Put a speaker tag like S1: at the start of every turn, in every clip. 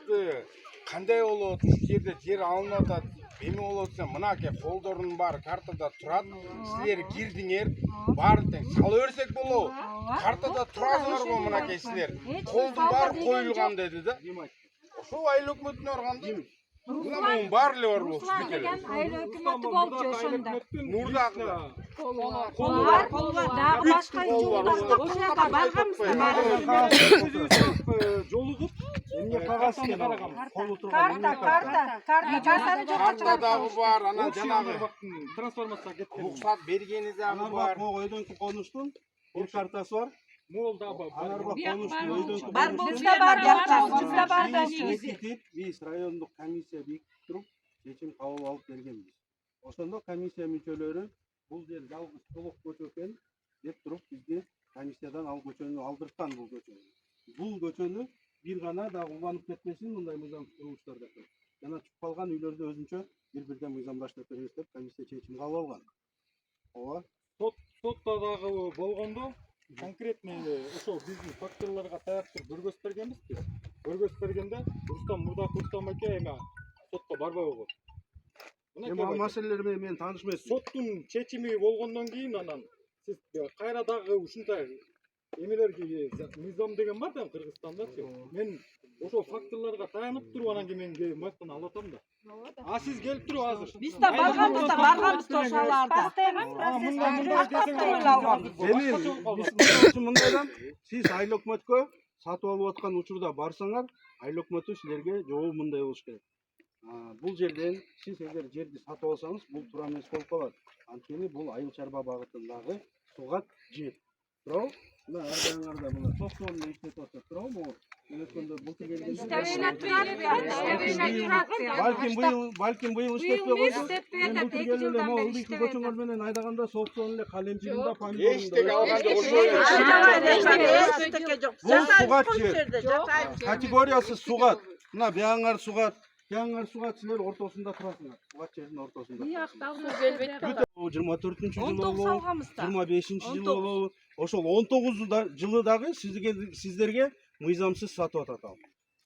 S1: жер кандай болот, ушул жерде жер алынып атат, эме болот десем, мынакей колдордун баары картада турат. Силер кирдиңер, баарын тең сала берсек болобу? Картада туразыңар го мынакей силер. Колдун баары коюлган деди да. Ошол айыл өкмөтүнө барган. Мына мунун баары эле бар болчу бүт эле.
S2: Айыл өкмөтү болчу ошондо.
S1: Нурдагы
S2: Дагы башка жолдорго барганбыз да.
S3: Жолугуп, эмне кагаз карагам. Колу турган
S2: Карта
S1: картадагы бар, анан жанагы
S3: трансформация кеткен.
S1: руксат бергени дагы бар.
S3: Могу өйдөнкү конуштун бир картасы бар.
S1: Мол да бар.
S3: Анарга конуштун өйдөнкү
S2: бар бизде бар, бизде бар да.
S3: Биз райондук комиссия бекитип туруп чечим кабыл алып бергенбиз. Ошондо комиссия мүчөлөрү бул жер жалгыз толук көчө экен деп туруп бизди комиссиядан ал көчөнү алдырткан бул көчөнү. Бул көчөнү бир гана да уланып кетпесин мындай мыйзам курулуштар деп. Жана чүп калган үйлөрдү өзүнчө бир-бирден мыйзамдаштырып беребиз деп комиссия чечим кабыл алган. Ооба.
S4: Сотта дагы болгондо конкретный ошол биздин факторлорго таяп туруп көргөз бергенбиз. Көргөз бергенде Рустам Мурдакулов аке эми сотко барбай койгон.
S3: Эми ал маселелер менен мен тааныш эмесмин.
S4: Соттун чечими болгондон кийин анан сиз кайра дагы ушундай эмелерге мыйзам деген бар да Кыргызстандачы. Мен ошол факторлорго таянып туруп анан кийин мен мактан алып атам да. А сиз келип туруп азыр.
S2: Биз да барганбыз да ошоларда.
S3: Эми мындайдан сиз айыл өкмөткө сатып алып аткан учурда барсаңар, айыл өкмөтү силерге жообу мындай болуш керек. Бул жерден сиз эгер жерди сатып алсаңыз, бул туура эмес болуп калат. Анткени бул айыл чарба багытындагы сугат жер. Туурабы? Мына ардаңарда мына токтоонду иштетип атат, туурабы? Өткөндө былтыр балким быйыл иштетпей койду. Мен былтыр келип эле могу ылдыйкы көчөңөр менен айдаганда соопсон эле калемчигинде
S1: Эчтеке алганда
S3: бул сугат жер. Категориясы сугат. Мына бияңар сугат. Яңар сугат силер ортосунда турасыңар. Сугат жердин ортосунда.
S2: Биякта суу келбейт.
S3: 24-жылы болобу, 25-жылы болобу, ошол 19 жылы дагы сиздерге мыйзамсыз сатып атат ал.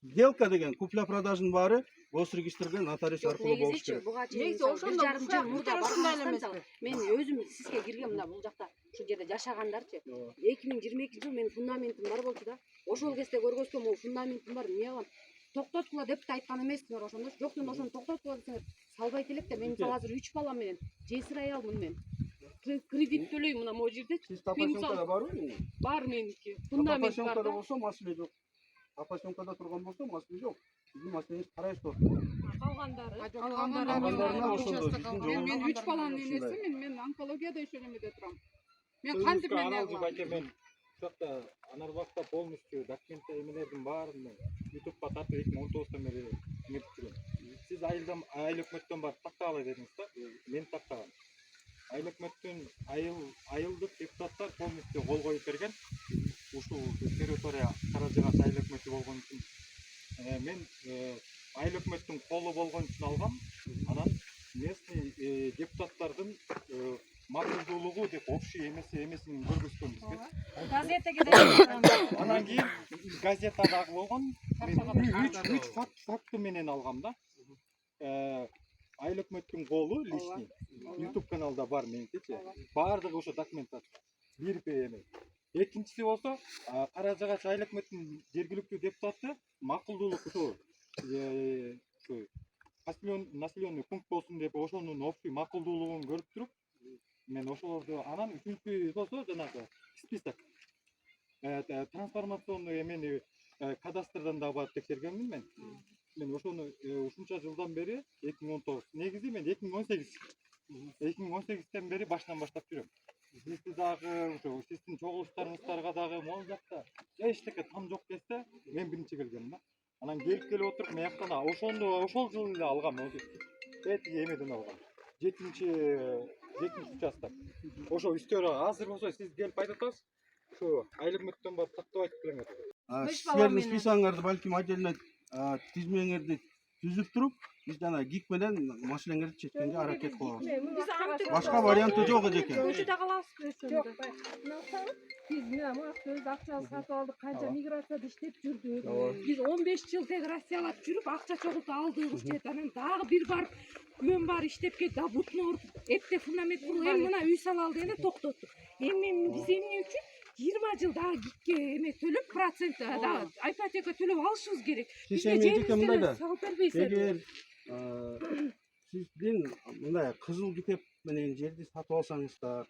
S3: Сделка деген купля-продаждын баары госрегистрге нотариус аркылуу болуш керек.
S5: Негизи ошондо жарым мурда барган мен өзүм сизге киргем мына бул жакта ушул жерде жашагандарчы. 2022-жылы мен фундаментим бар болчу да. Ошол кезде көргөзгөм, могу фундаментим бар, эмне кылам? Токтоткула деп да айткан эмесмин ошондо. Жок, мен ошону токтоткула десеңер салбайт элек да. Мен мисалы азыр 3 балам менен жесир аялмын мен. Кредит төлөйм мына могу жерде.
S3: Сиз тапашонкада барбы?
S5: Бар меники. Фундамент бар
S3: Тапашонкада
S5: да.
S3: болсо маселе жок. Тапашонкада турган болсо маселе жок. Биздин маселебиз карайыштуу.
S5: Калгандарына ошондо мен 3 баланын энесимин, мен онкологияда иши немеде турам. Мен кантип
S4: мен жакта Анарбакта полностью документтер эмелердин баарын мен YouTube'га тартып 2019-тан бери эметип жүрөм. Сиз айыл өкмөттөн барып тактагыла дедиңиз да. Мен тактагам. Айыл өкмөттүн айылдык депутаттар полностью кол коюп берген. Ушул территория Каражыгаш айыл өкмөтү болгон үчүн мен айыл өкмөттүн колу болгон үчүн алгам. Анан местный депутаттардын макулдуулугу деп общий эмесин көргөзгөнбүз.
S2: Газетеге да.
S4: Анан кийин газета дагы болгон. Мен 3 факты менен алгам да. Айыл өкмөттүн колу личный YouTube каналда бар меникичи. Баардыгы ошо документация. Бир эме. Экинчиси болсо Каражыгаш айыл өкмөттүн жергиликтүү депутаты макулдуулук ошо населенный пункт болсун деп ошонун общий макулдуулугун көрүп туруп мен ошолорду анан үчүнчү болсо жанагы список трансформационный эмени кадастрдан да барып текшергенмин мен. Мен ошону ушунча жылдан бери 2019. Негизи мен 2018-тен бери башынан баштап жүрөм. Сизди дагы ошо сиздин чогулуштарыңыздарга дагы могул жакта эчтеке там жок десе, мен биринчи келгем да. Анан келип отуруп мен жактан ошол жылы эле алгам. Эмеден алгам. 7-чи участок. Ошо үстөрү азыр болсо сиз келип айтып атасыз. Ошо айыл өкмөттөн барып тактап айтып келиңер.
S3: Силердин списогуңарды балким отдельно тизмеңерди түзүп туруп биз жана гик менен машинеңерди чечкенге аракет кылабыз.
S2: Биз антип
S3: Башка варианты жок эжеке.
S2: көчөдө калабыз.
S6: Жок, biz mena öz акчабызды сатып алдык, канча миграцияда иштеп жүрдүк. Биз 15 жыл тек Россиялап жүрүп акча чогултуп алдык, жет анан дагы бир барып күн бар иштеп кетти, а бутун ооруп, эпте фундамент куруп, эми мына үй сала ал дегенде токтоттук. Эми биз эмне үчүн 20 жыл дагы гикке эме төлөп, процент дагы ипотека төлөп алышыбыз керек.
S3: Сиз эми эжеке мындай да.
S6: Салып бербейсиз.
S3: Эгер сиздин мындай кызыл китеп менен жерди сатып алсаңыздар,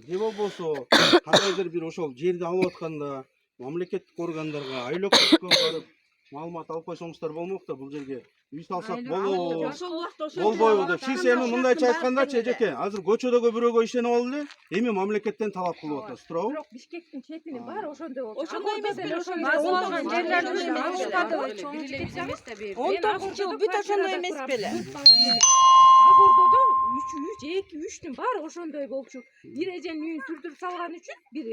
S3: же болбосо кандайдыр бир ошол жерди алып атканда мамлекеттик органдарга айлөктүккө барып маалымат алып койсоңуздар болмок да, бул жерге үй салсак болобу,
S2: Ошол убакта ошол
S3: болбойбу деп. Сиз эми мындайча айткандачы эжеке, азыр көчөдөгү бирөөгө ишенип алып эле эми мамлекеттен талап кылып атасыз, туурабы?
S6: Бирок Бишкектин четинин баары ошондой болчу.
S2: Ошондой эмес беле, ошондой
S6: Базы
S2: алган жерлерди эле алышпады.
S5: Бириле биз эмес да бери.
S2: 19-жыл бүт ошондой эмес беле.
S6: Агордодо 2-3-тин баары ошондой болчу. Бир эженин үйүн сүрдүрүп салган үчүн бир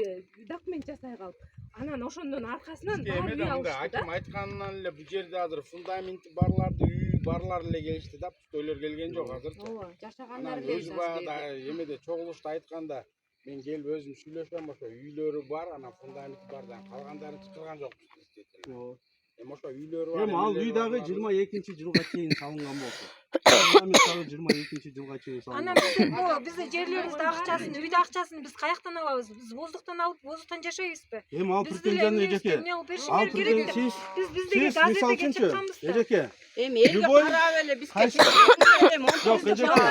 S6: документ жасай калып. Анан ошондон аркасынан
S1: Эме
S6: баары үй
S1: да мындай
S6: алышты да.
S1: аким айтканынан эле бул жерде азыр фундаменти барларды, үй барлар эле келишти да, пустойлор келген жок азырчы.
S5: Ооба, жашагандар
S1: Анан
S5: эле
S1: өзү баягы эмеде чогулушта айтканда мен келип өзүм сүйлөшөм, ошо үйлөрү бар, анан фундаменти бар да калгандарын чакырган жокпуз действительно. Эми ошо үйлөрү бар.
S3: Эми ал үй дагы 22-жылга чейин салынган болчу. Фундамент дагы 22-жылга чейин
S2: Анан
S3: салынган.
S2: биз жерлерибизди акчасын, үйдө акчасын биз каяктан алабыз? Биз воздухтан алып, воздухтан жашайбызбы?
S3: Эми ал
S2: Биз
S3: претензияны
S2: деле
S3: эжеке.
S2: эмне алып
S3: Ал
S2: беришиңер керек деп.
S3: претензия
S2: Биз биздеги
S3: сиз
S2: газетеге
S3: мисалчынчы
S2: чыкканбыз да.
S3: эжеке.
S2: Эми элге
S3: Любой
S2: карап эле биз
S3: кайсы жок эжеке.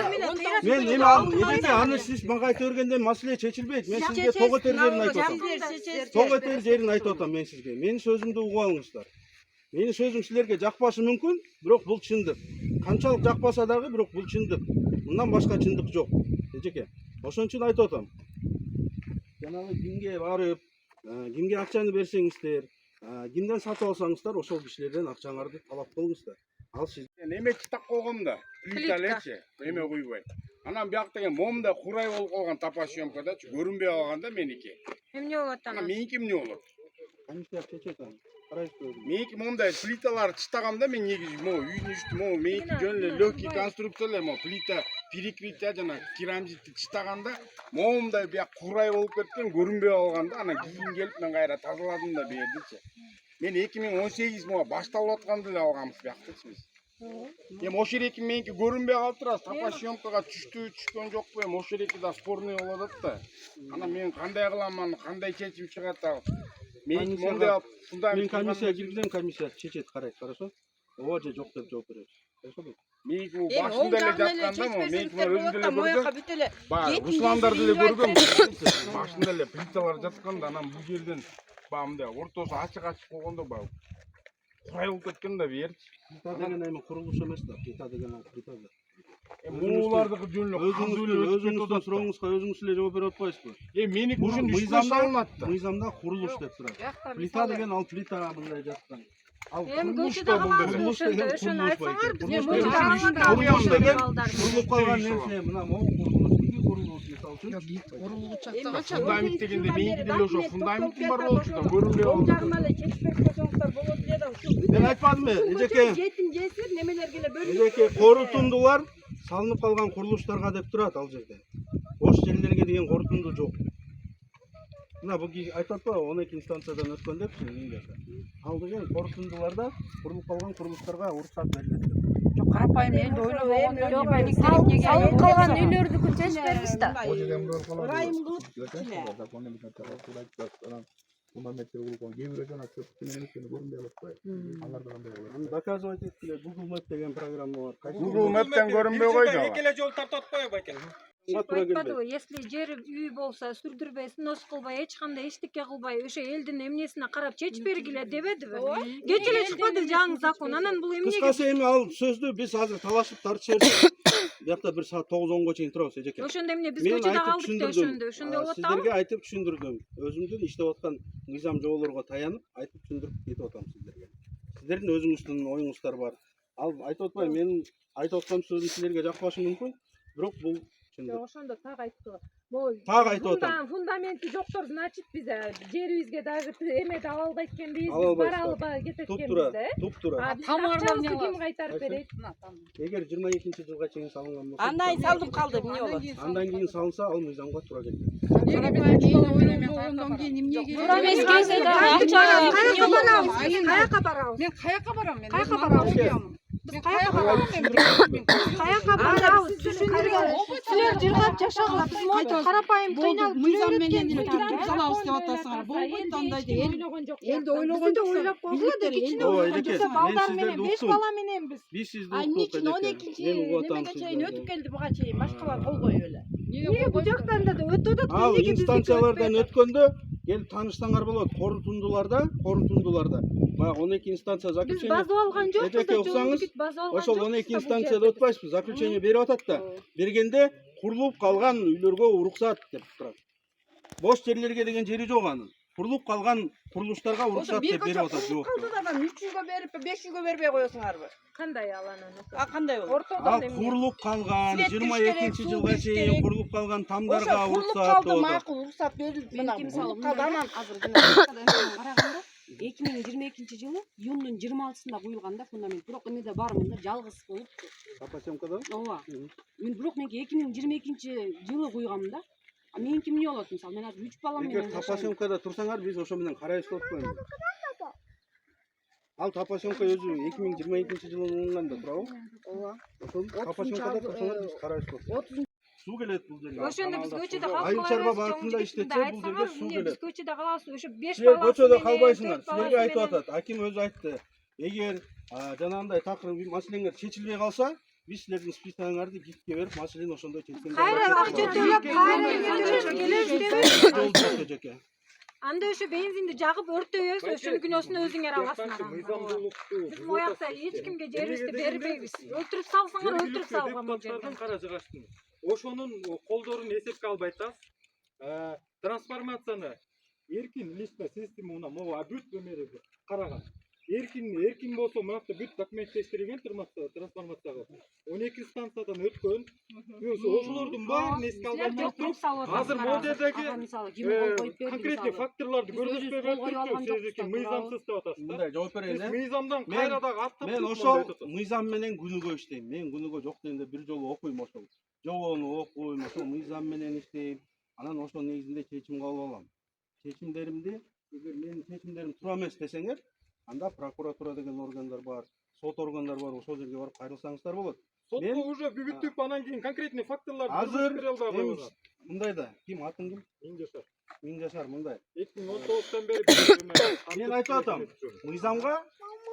S3: Мен эми ал эжеке аны сиз мага айта бергенде маселе чечилбейт. Мен сизге ток этер жерин айтып атам. Ток этер жерин айтып атам мен сизге. Менин сөзүмдү угуп алыңыздар. Менин сөзүм силерге жакпашы мүмкүн, бирок бул чындык. Канчалык жакпаса дагы, бирок бул чындык. Мындан башка чындык жок. Эжеке, ошон үчүн айтып атам. Жанагы кимге барып, кимге акчаны берсеңиздер, кимден сатып алсаңыздар, ошол кишилерден акчаңарды талап кылыңыздар. Ал сиз
S1: Эме читак койгом да, плита элечи, эме куйбай. Анан бияк деген момундай курай болуп калган тапа съемкадачы көрүнбөй калган да меники.
S2: Эмне болот
S1: Анан
S2: анан?
S1: меники эмне болот?
S3: комиссия чечет аны. Карайсызбы?
S1: Меники момундай плиталарды чытагам да, мен негизи могу үйдүн үстү могу меники жөн эле легкий конструкциялар, могу плита, перекрытие жана керамзитти чытаганда момундай бияк курай болуп кеткен, көрүнбөй калган да. Анан кийин келип мен кайра тазаладым да бердичи. Мен 2018 могу башталып атканда эле алганбыз бияктычы биз. Эми ошол эки меники көрүнбөй калып турат, тапа съемкага түшкөн жокпу, эми ошол эки да спорный болуп атат да. Анан мен кандай кылам аны, кандай чечим чыгат ал? Мен мондай
S3: Мен комиссия киргизем, комиссия чечет, карайт, хорошо? Ооба же жок деп жооп беребиз. Хорошо?
S1: Меники бул башында эле жатканда, могу меники мен өзүм деле көрдүм.
S2: бүт эле
S1: Баягы Русландар деле көргөм. Башында эле плиталар жатканда, анан бул жерден баягы мындай ортосу ачык болгондо баягы курай болуп кеткен да бери.
S3: Плита деген эми курулуш эмес да, плита деген ал плита да.
S1: Булардыкы жөн эле
S3: Өзүңүздөн сурооңузга өзүңүз эле жооп берип атпайсызбы?
S1: меники ушун үстүнө салынат да.
S3: Мыйзамда курулуш деп турат. Плита деген ал плита мындай жаткан. Ал
S2: Эми
S1: Курулуш
S2: көчөдө
S1: да бул
S2: калабыз,
S1: деген.
S2: ошондо ошону айтсаңар бизге
S3: Курулуш
S2: мына
S3: деген
S2: балдар.
S3: курулуп калган нерсе, мына могу курулуш, тиги курулуш мисалы үчүн.
S1: Фундамент дегенде меники деле ошо фундаментим бар болчу да, көрүнбөй
S6: Оң
S1: калды.
S6: жагына эле чечпек болсоңуздар болот эле да. Ушу
S3: Мен айтпадымбы, эжеке?
S6: жетин жесир немелерге эле бөлүнүп.
S3: Эжеке корутундулар салынып калган курулуштарга деп турат ал жерде. Бош жерлерге деген корутунду жок. Мына бул айтып атпайбы 12 станциядан өткөн депчи эмне. Ал деген корутундуларда курулуп калган курулуштарга уруксат берилет.
S2: Жок, карапайым элди ойлоп болгондо
S6: Жок,
S2: салып калган үйлөрдүкүн чечип бербиз да.
S3: Доказывать эткиле Google Map деген программа бар.
S1: Google Map'ten көрүнбөй койду ала.
S4: Экеле жол тартып атпайбы экен?
S2: Айтпадыбы, если жер үй болсо сүрдүрбөй, снос кылбай, эч кандай эчтеке кылбай, ошо элдин эмнесине карап чечип бергиле дебедиби? Кече эле чыкпады жаңы закон. Анан бул эмнеге?
S3: Кыскасы эми ал сөздү биз азыр талашып тартып жибердик. Биякта бир саат 9-10го чейин турабыз эжеке.
S2: Ошондо эмне биз
S3: Мен
S2: көчөдө
S3: айтып
S2: калдык да
S3: түшүндүрдүм.
S2: ошондо болот да.
S3: Сиздерге айтып түшүндүрдүм. Өзүмдүн иштеп аткан мыйзам жоболорго таянып айтып түшүндүрүп кетип атам сиздерге. Сиздердин өзүңүздүн оюңуздар бар. Ал айтып атпайм, мен айтып аткан сөзүм силерге жакпашы мүмкүн, бирок бул чындык.
S6: Ошондо так айтты.
S3: Так айтып атам.
S6: Фундаменти жоктор, значит бизе жерибизге даже эме ала албайт экенбиз,
S3: Ала
S6: биз бара
S3: албайсыздар.
S6: албай кетет
S3: Туп
S6: экенбиз да.
S3: тура, туп тура.
S6: Акчабызды ким кайтарып берет?
S3: Эгер 22-жылга чейин салынган болсо,
S7: Андан кийин салдым калды эмне болот?
S3: андан кийин салынса, ал мыйзамга туура келет.
S7: Туура эмес келсе дагы акча эмне болот?
S2: Каяка барабыз?
S8: Мен каяка барам мен?
S2: Каяка барабыз? Biz kayaka barabız? Kayaka barabız? Түшүндүргөн. Силер жыргап жашагыла, биз монтип карапайым кыйналып
S8: Мыйзам менен
S2: келе
S8: эле түртүп салабыз деп атасыңар. Болбойт андай эл. Элди
S2: Бізді де ойлап қойғыла да кичине
S3: Ооба,
S2: ойлап
S3: элеке,
S2: жүрсе
S3: мен
S2: балдар
S3: сиздерди
S2: менен 5
S3: уктум.
S2: бала менен биз.
S3: Биз сизди
S7: Ай
S3: уктук
S7: эмне үчүн
S3: элеке.
S7: 12-чи
S3: Мен угуп атам
S7: немеге чейин
S3: сиздерди.
S7: өтүп келди буга чейин башкалар кол коюп эле.
S2: Эмне бу жактан да өтүп атат,
S3: Ал
S2: эмнеге биздики
S3: инстанциялардан
S2: өтпөй атат?
S3: өткөндө келип таанышсаңар болот. Корутундуларда. Баягы 12 инстанция
S2: Биз
S3: заключение.
S2: базып алган жокпуз
S3: Эжеке
S2: да,
S3: уксаңыз,
S2: жолдукит базып алган
S3: ошол
S2: жокпуз.
S3: 12 инстанцияда өтпайсызбы? Заключение берип атат да. Бергенде курулуп калган үйлөргө уруксат деп турат. Бош жерлерге деген жери жок анын. Курулуп калган курулуштарга уруксат деп берип атат жоопто.
S7: Калдыдан 300гө берип 500гө бербей коесуңарбы?
S2: Кандай ал анан?
S7: А кандай болот?
S2: Ортодон
S3: Ал
S2: эмне?
S3: курулуп калган
S7: Свет кириш керек,
S3: 22-жылга
S7: суу кириш
S3: чейин
S7: керек.
S3: курулуп калган
S7: Ошо
S3: тамдарга
S7: курулуп
S3: уруксат
S7: калды,
S3: болду.
S7: макул уруксат берилди. Мына курулуп калды анан
S5: азыр караганда 2022-жылы июндун 26-сында куюлган да фундамент. Бирок эмеде бармын да жалгыз болуп.
S3: Тапасемкадан?
S5: Ооба. Мен бирок меники 2022-жылы куйганмын да. А меники эмне болот мисалы, мен азыр 3 балам
S3: Эгер
S5: менен жашайм.
S3: тапасемкада турсаңар, биз ошо менен карайбыз болуп коебуз. Ал тапасемка өзү 2022-жылы алынган да турабы?
S5: Ооба.
S3: Ошол тапасемкада турсаңар, биз карайбыз болуп. Суу келет бул жерге.
S2: Ошондо биз көчөдө
S3: Айыл чарба
S2: калып
S3: багытында иштетсе, бул жерге суу
S2: биз
S3: келет.
S2: көчөдө калабыз, ошо 5
S3: Силер
S2: бала.
S3: көчөдө калбайсыңар. Силерге айтып атат. Аким өзү айтты. Эгер жанагындай такыр маселеңер чечилбей калса, биз силердин списогуңарды ГИКке берип, маселени ошондой чечкенде.
S2: Кайра акча төлөп, кайра келебиз деп.
S3: Эжеке.
S2: Анда ошо бензинди жагып өртөйбүз, ошонун күнөөсүн өзүңөр аласыңар. Биз моякта эч кимге жерибизди бербейбиз. Өлтүрүп салсаңар, өлтүрүп салган бул жерде.
S4: Депутаттардын каражыгачтын ошонун колдорун эсепке албай атасыз. Трансформацияны эркин личный системана могу бүт өмөрү караган. Эркин болсо мынакта бүт документтештирилген трансформацияга 12 станциядан өткөн. Ошолордун баарын эске албай туруп, азыр могу жердеги конкретный факторлорду көрсөтпөй берип мыйзамсыз деп атасыз да.
S3: Мындай жооп берейин
S4: Биз
S3: э.
S4: мыйзамдан кайра дагы аттап
S3: Мен ошол мыйзам менен күнүгө иштейм. Мен күнүгө жок дегенде бир жолу окуйм ошол. Жобону окуйм, ошол мыйзам менен иштейм. Анан ошол негизинде чечим кабыл алам. Чечимдеримди, эгер менин чечимдерим туура эмес десеңер, анда прокуратура деген органдар бар, сот органдар бар, ошол жерге барып кайрылсаңыздар болот.
S4: Сотко уже бүтүп анан кийин конкретный факторлорду
S3: Азыр
S4: бере албай койгон.
S3: мындай да, ким атың ким?
S4: Миңжашар.
S3: Миңжашар мындай.
S4: 2019-тан бери
S3: Мен айтып атам, мыйзамга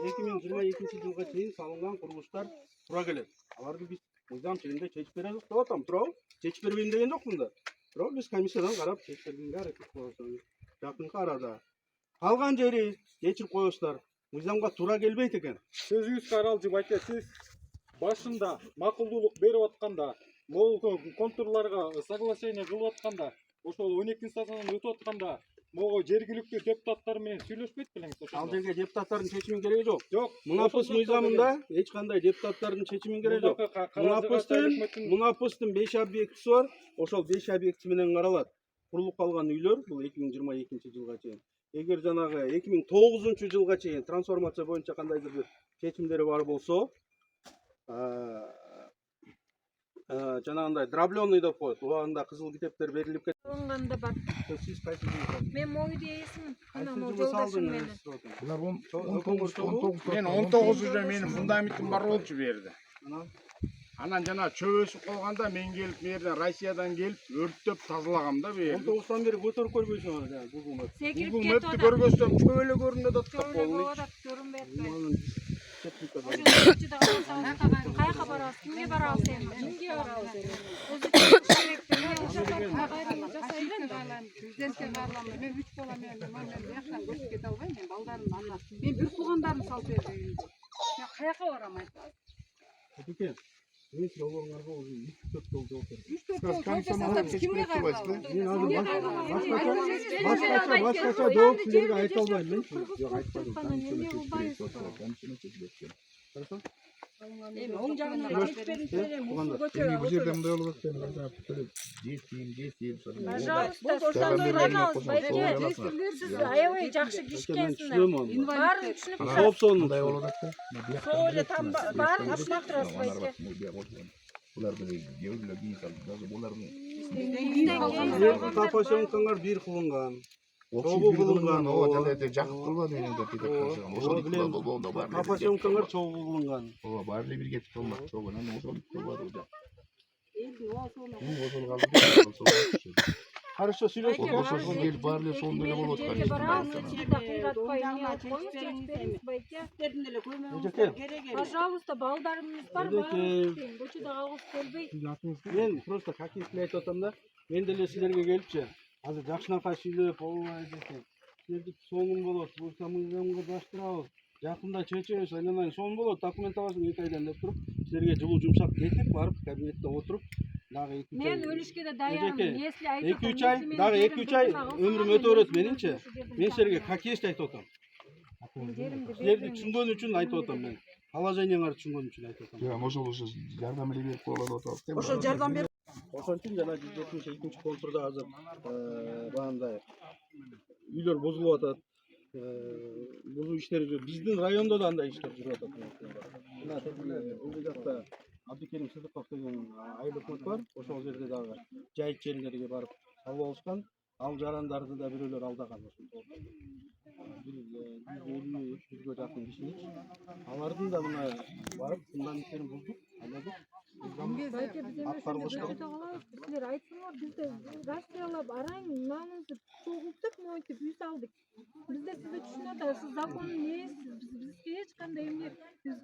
S3: 2022-жылга чейин салынган курулуштар туура келет. Аларды биз мыйзам тилинде чечип беребиз деп атам, туурабы? Чечип бербейм деген жокмун да. Бирок биз комиссиядан карап чечип бергенге аракет кылабыз. Жакынкы арада. Калган жери кечирип коесуздар. Мыйзамга туура келбейт экен.
S4: сөзүңүзгө аралжып байке, сиз башында макулдуулук берип атканда, могул контурларга соглашение кылып атканда, ошол 12 станциядан өтүп атканда, могу жергиликтүү депутаттар менен сүйлөшпөйт белеңиз ошондо?
S3: Ал жерге депутаттардын чечимин кереги жок.
S4: Жок.
S3: Мунапыс мыйзамында эч кандай депутаттардын чечимин кереги жок. Мунапыстын 5 объектиси бар. Ошол 5 объекти менен каралат. Курулуп калган үйлөр бул 2022-жылга чейин. Эгер жанагы 2009-жылга чейин трансформация боюнча кандайдыр бир чечимдери бар болсо, жанагындай дробленый деп коет. Убагында кызыл китептер берилип кетти.
S2: Алынганда бар.
S3: Сиз кайсы жылы?
S2: Мен могу дейсиң, мына могу
S3: Кайсы
S2: жолдошум
S3: жылы
S2: менен.
S3: салдыңыз?
S1: Мен 19-жылы менин фундаментим бар болчу берди. Анан жана чөп өсүп калганда мен келип берден Россиядан келип өрттөп тазалагам да бери.
S3: 19-тан бери көтөрүп көрбөйсүңөр да, Google
S2: Секирип
S1: Google
S2: кетип
S1: Map'ти
S2: атат.
S1: көргөзсөм чөп эле көрүнүп атат да
S2: Көрүнбөй
S1: полный.
S2: атат, көрүнбөй атпайбы?
S3: техникада.
S2: Көчөдө калсаңыз, каяка барабыз? Кимге барабыз эми? Кимге барабыз эми? Өзү керекпи.
S8: Президентке кайрылам. Мен 3 балам менен жакшан көчүп кете албайм. Мен балдарымды анда. Мен бир туугандарымды салып бербейм. Мен каяка барам айта.
S3: Эке, мен жолуңарга өзү 3-4 жол жооп бердим.
S8: 3-4 жол салсам кимге кайрылам?
S3: Мен азыр башкача жооп силерге айта албайм мен. Жок, айтпадым. Хорошо?
S5: Эми оң жагынан
S3: Бирок
S5: кетпедимсиңер эми ушул
S3: туугандар,
S5: көчөгө.
S9: бул жерде мындай болуп атат эми
S2: Пожалуйста,
S9: Сагандар
S2: сурамаңыз,
S9: кошо
S2: байке.
S9: суу аласың.
S2: Сиз аябай жакшы
S3: Мен
S2: кишкенсиңер.
S3: түшүнөм аны.
S2: Баарын түшүнүп
S9: Анан
S2: турат.
S3: Соопсонун
S9: мындай болуп атат да.
S2: Соо эле там баарын түшүнүп турасыз, байке.
S9: Буларды жебиле бий салып, даже булардын
S3: Тапашомкаңар бир кылынган.
S9: окший бир кылынган, ооба жана жакып кылбады менен деп кетип калышкан. Ошол
S3: Билем.
S9: болду бар.
S3: Тапашомкаңар чогуу кылынган.
S9: Ооба, баары эле бир кетип калмак чогуу, анан ошол кылбады жак.
S5: Элдин оосуна
S9: Ошол калды.
S3: Хорошо сүйлөшүп
S9: Ошол келип баары эле сонун эле болуп
S2: Жерге барабыз, чында кыйратпай эмне кылып коюңуз, чечпеңиз, байке.
S5: силердин эле көмөгүңүз
S3: Эжеке.
S5: керек эле.
S2: Пожалуйста, балдарымыз бар,
S3: Эжеке.
S2: баарын иштейм. Көчөдө калгысы келбейт.
S3: Мен просто хакимдикке айтып атам да, мен деле силерге келипчи. Азыр жакшынакай сүйлөп, ооба эжеке. Силердики сонун болот, буюрса мыйзамга баштырабыз. Жакында чечебиз, айнан сонун болот, документ аласың 2 айдан деп туруп, силерге жылуу жумшак кетип барып кабинетте отуруп, дагы 2
S2: Мен өлүшкө да даярмын. Если айтып
S3: 2-3 ай, дагы 2-3 ай өмүрүм өтө берет менимче. Мен силерге какешти айтып атам. Силерди түшүнгөн үчүн айтып атам мен. Положениеңарды түшүнгөн үчүн айтып атам.
S9: Жок, ошол жардам эле берип коелу деп атабыз.
S5: Ошо жардам берип
S3: Ошон үчүн жана 172 контурда азыр баягындай үйлөр бузулуп атат. Бузуу иштери биздин райондо да андай иштер жүрүп атат. Мына бул жакта Абдыкерим Сыдыков деген айыл өкмөт бар. Ошол жерде дагы жайыт жерлерге барып салып алышкан. Ал жарандарды да бирөөлөр алдаган. 150-200 жакын киши. Алардын да мына барып фундаменттерин буздук, айладык.
S2: Байке, биз эми ошондо көчөдө калабыз. Силер айтсаңар, биз де Россиялап араң наныңызды чогултуп, мойтуп үй салдык. Биз де сизди түшүнүп атабыз. Сиз закондун ээсисиз. Бизге эч кандай эмне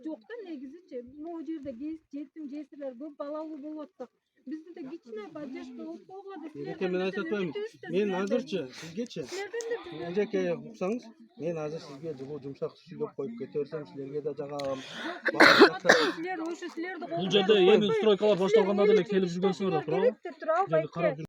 S2: жок да негизичи. Могу жерде жетим жесирлер көп балалуу болуп атсак, бизди де кичине поддержка кылып койгула да.
S3: Мен айтып атпаймынбы? Мен азырчы сизгечи. Эжеке уксаңыз, мен азыр сизге жылуу жумшак сүйлөп коюп кете берсем, силерге да жагам.
S2: Силер ошо силерди
S10: Бул жерде эми стройкалар башталганда деле келип жүргөнсүңөр да туурабы?
S2: туурабы, байке?